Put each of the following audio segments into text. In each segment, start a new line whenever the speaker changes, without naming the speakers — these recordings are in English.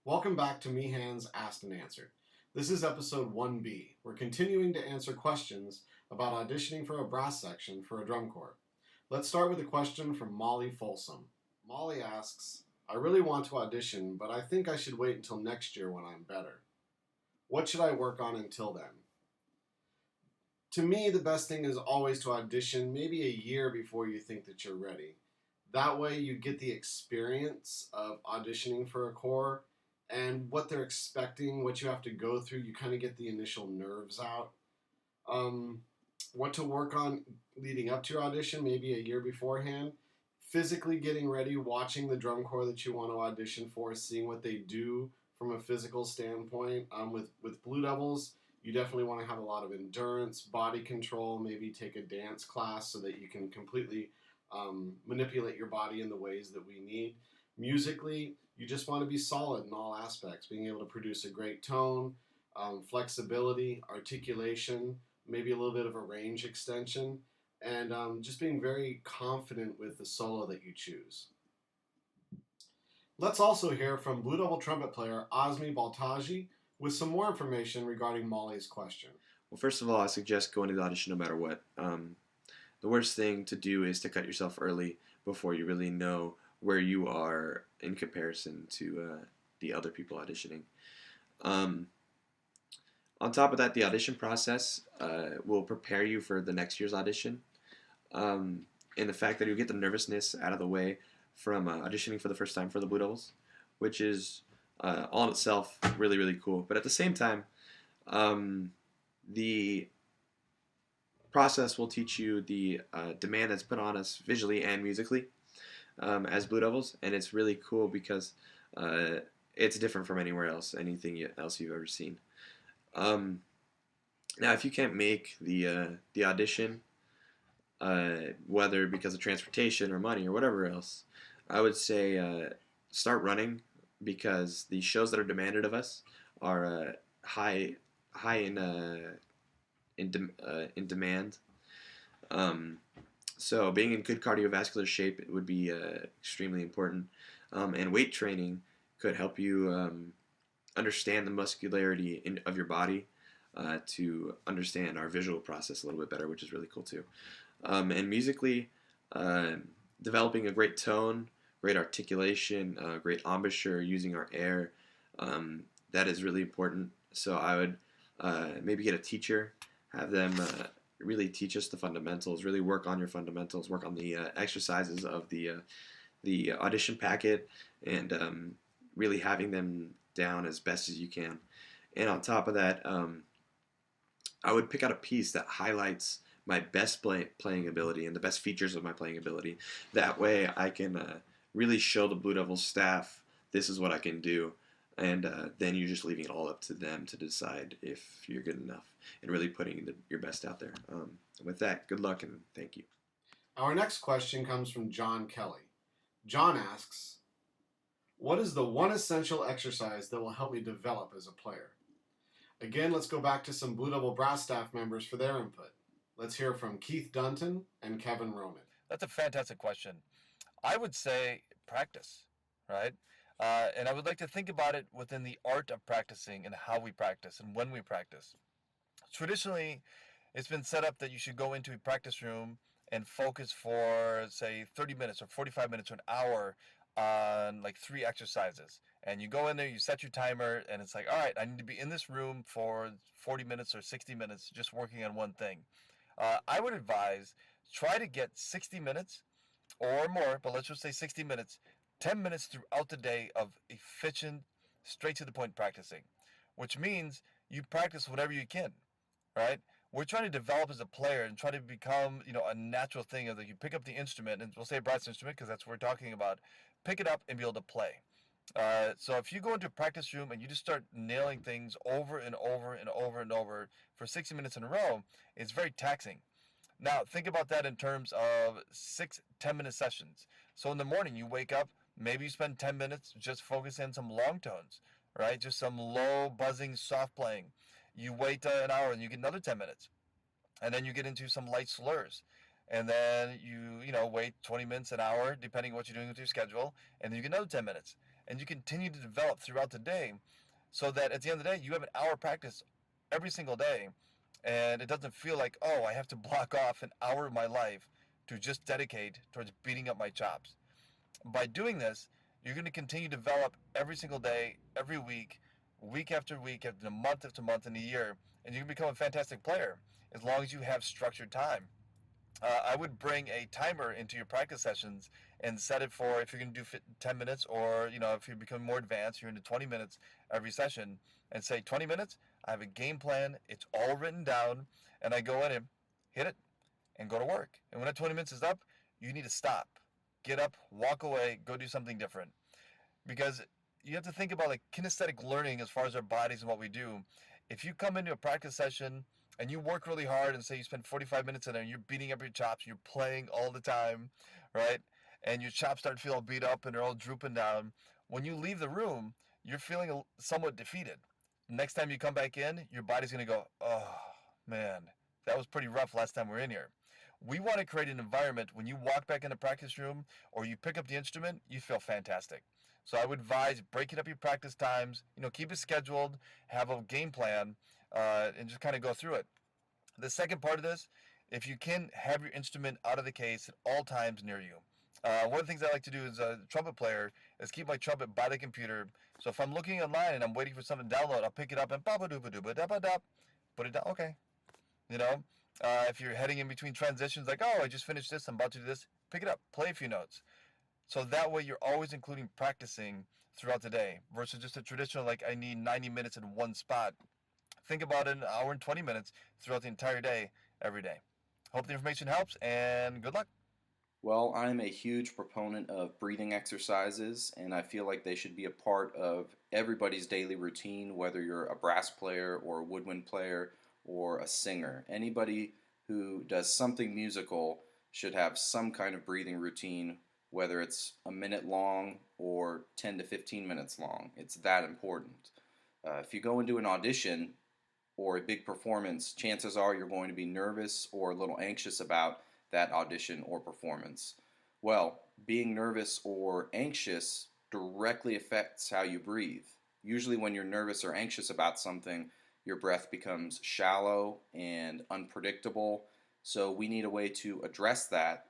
Welcome back to Meehan's Asked and Answered. This is episode 1B. We're continuing to answer questions about auditioning for a brass section for a drum corps. Let's start with a question from Molly Folsom. Molly asks, I really want to audition, but I think I should wait until next year when I'm better. What should I work on until then? To me, the best thing is always to audition maybe a year before you think that you're ready. That way you get the experience of auditioning for a corps and what they're expecting, what you have to go through. You kind of get the initial nerves out. What to work on leading up to your audition, maybe a year beforehand. Physically getting ready, watching the drum corps that you want to audition for, seeing what they do from a physical standpoint. With Blue Devils, you definitely want to have a lot of endurance, body control, maybe take a dance class so that you can completely manipulate your body in the ways that we need. Musically, you just want to be solid in all aspects, being able to produce a great tone, flexibility, articulation, maybe a little bit of a range extension, and just being very confident with the solo that you choose. Let's also hear from Blue Devil trumpet player Azmi Baltaji with some more information regarding Molly's question.
Well, first of all, I suggest going to the audition no matter what. The worst thing to do is to cut yourself early before you really know where you are in comparison to the other people auditioning. On top of that, the audition process will prepare you for the next year's audition. And the fact that you get the nervousness out of the way from auditioning for the first time for the Blue Devils, which is all in itself really, really cool. But at the same time, the process will teach you the demand that's put on us visually and musically as Blue Devils, and it's really cool because it's different from anywhere else, anything else you've ever seen. Now, if you can't make the audition, whether because of transportation or money or whatever else, I would say start running because the shows that are demanded of us are high in demand. So being in good cardiovascular shape it would be extremely important, and weight training could help you understand the muscularity of your body to understand our visual process a little bit better, which is really cool too. And musically, developing a great tone, great articulation, great embouchure, using our air, that is really important. So I would maybe get a teacher, have them really teach us the fundamentals, really work on your fundamentals, work on the exercises of the audition packet, and really having them down as best as you can. And on top of that, I would pick out a piece that highlights my best playing ability and the best features of my playing ability. That way I can really show the Blue Devils staff this is what I can do, and then you're just leaving it all up to them to decide if you're good enough and really putting your best out there. With that, good luck and thank you.
Our next question comes from John Kelly. John asks, what is the one essential exercise that will help me develop as a player? Again, let's go back to some Blue Devil brass staff members for their input. Let's hear from Keith Dunton and Kevin Roman.
That's a fantastic question. I would say practice, right? And I would like to think about it within the art of practicing and how we practice and when we practice. Traditionally, it's been set up that you should go into a practice room and focus for, say, 30 minutes or 45 minutes or an hour on like 3 exercises. And you go in there, you set your timer, and it's like, all right, I need to be in this room for 40 minutes or 60 minutes just working on one thing. I would advise try to get 60 minutes or more, but let's just say 60 minutes, 10 minutes throughout the day of efficient, straight to the point practicing, which means you practice whatever you can, right? We're trying to develop as a player and try to become, a natural thing of that you pick up the instrument, and we'll say a brass instrument because that's what we're talking about, pick it up and be able to play. So if you go into a practice room and you just start nailing things over and over and over and over for 60 minutes in a row, it's very taxing. Now, think about that in terms of 6 10-minute sessions. So in the morning, you wake up, maybe you spend 10 minutes just focusing on some long tones, right? Just some low, buzzing, soft playing. You wait an hour and you get another 10 minutes. And then you get into some light slurs. And then you wait 20 minutes, an hour, depending on what you're doing with your schedule. And then you get another 10 minutes. and you continue to develop throughout the day, so that at the end of the day, you have an hour practice every single day, and it doesn't feel like, oh, I have to block off an hour of my life to just dedicate towards beating up my chops. By doing this, you're going to continue to develop every single day, every week after week, after month, and a year, and you can become a fantastic player as long as you have structured time. I would bring a timer into your practice sessions and set it for, if you're going to do 10 minutes, or if you become more advanced, you're into 20 minutes every session, and say 20 minutes. I have a game plan. It's all written down, and I go in and hit it and go to work. And when that 20 minutes is up, you need to stop, get up, walk away, go do something different, because you have to think about like kinesthetic learning as far as our bodies and what we do. If you come into a practice session and you work really hard and say you spend 45 minutes in there and you're beating up your chops, you're playing all the time, right? And your chops start to feel all beat up and they're all drooping down. When you leave the room, you're feeling somewhat defeated. Next time you come back in, your body's going to go, oh man, that was pretty rough last time we were in here. We want to create an environment when you walk back in the practice room or you pick up the instrument, you feel fantastic. So I would advise breaking up your practice times. Keep it scheduled, have a game plan, and just kind of go through it. The second part of this, if you can, have your instrument out of the case at all times near you. One of the things I like to do as a trumpet player is keep my trumpet by the computer. So if I'm looking online and I'm waiting for something to download, I'll pick it up and ba ba doo ba doo ba da ba da, put it down. Okay, you know. If you're heading in between transitions, like, oh, I just finished this, I'm about to do this, pick it up, play a few notes. So that way you're always including practicing throughout the day versus just a traditional, like, I need 90 minutes in one spot. Think about an hour and 20 minutes throughout the entire day, every day. Hope the information helps, and good luck.
Well, I'm a huge proponent of breathing exercises, and I feel like they should be a part of everybody's daily routine, whether you're a brass player or a woodwind player or a singer. Anybody who does something musical should have some kind of breathing routine, whether it's a minute long or 10 to 15 minutes long. It's that important. If you go into an audition or a big performance, chances are you're going to be nervous or a little anxious about that audition or performance. Well, being nervous or anxious directly affects how you breathe. Usually, when you're nervous or anxious about something, your breath becomes shallow and unpredictable. So, we need a way to address that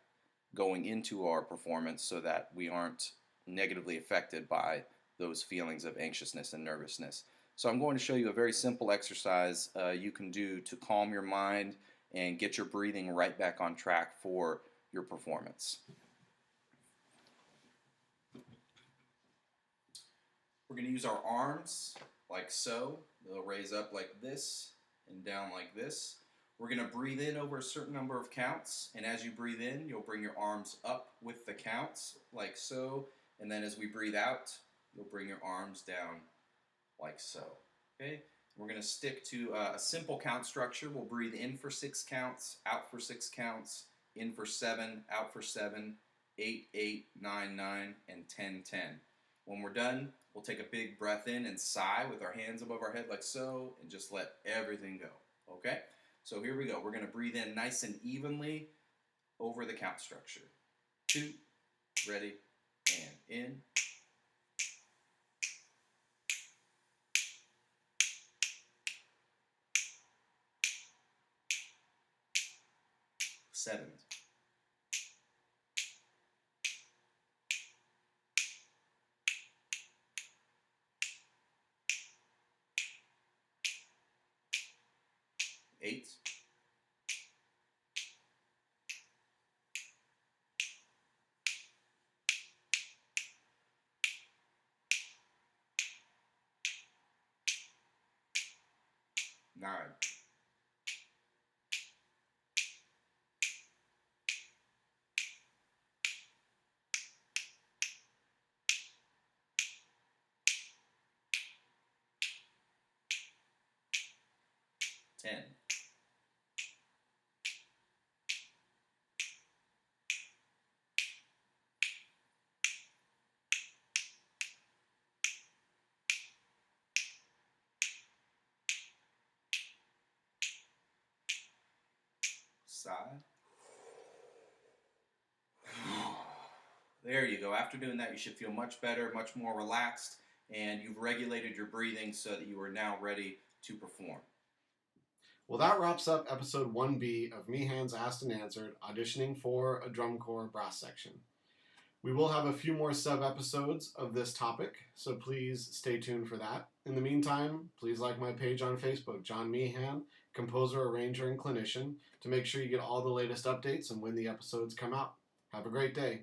going into our performance so that we aren't negatively affected by those feelings of anxiousness and nervousness. So I'm going to show you a very simple exercise you can do to calm your mind and get your breathing right back on track for your performance. We're going to use our arms like so. They'll raise up like this and down like this. We're going to breathe in over a certain number of counts, and as you breathe in, you'll bring your arms up with the counts like so, and then as we breathe out, you'll bring your arms down like so. Okay? We're going to stick to a simple count structure. We'll breathe in for 6 counts, out for 6 counts, in for 7, out for 7, 8, 8, 9, 9, and 10, 10. When we're done, we'll take a big breath in and sigh with our hands above our head like so, and just let everything go. Okay? So here we go. We're going to breathe in nice and evenly over the count structure. 2, ready, and in. 7. 8. 9. 10. sigh. There you go. After doing that, you should feel much better, much more relaxed, and you've regulated your breathing so that you are now ready to perform.
Well, that wraps up episode 1B of Meehan's Asked and Answered, auditioning for a drum corps brass section. We will have a few more sub-episodes of this topic, so please stay tuned for that. In the meantime, please like my page on Facebook, John Meehan, composer, arranger, and clinician, to make sure you get all the latest updates and when the episodes come out. Have a great day.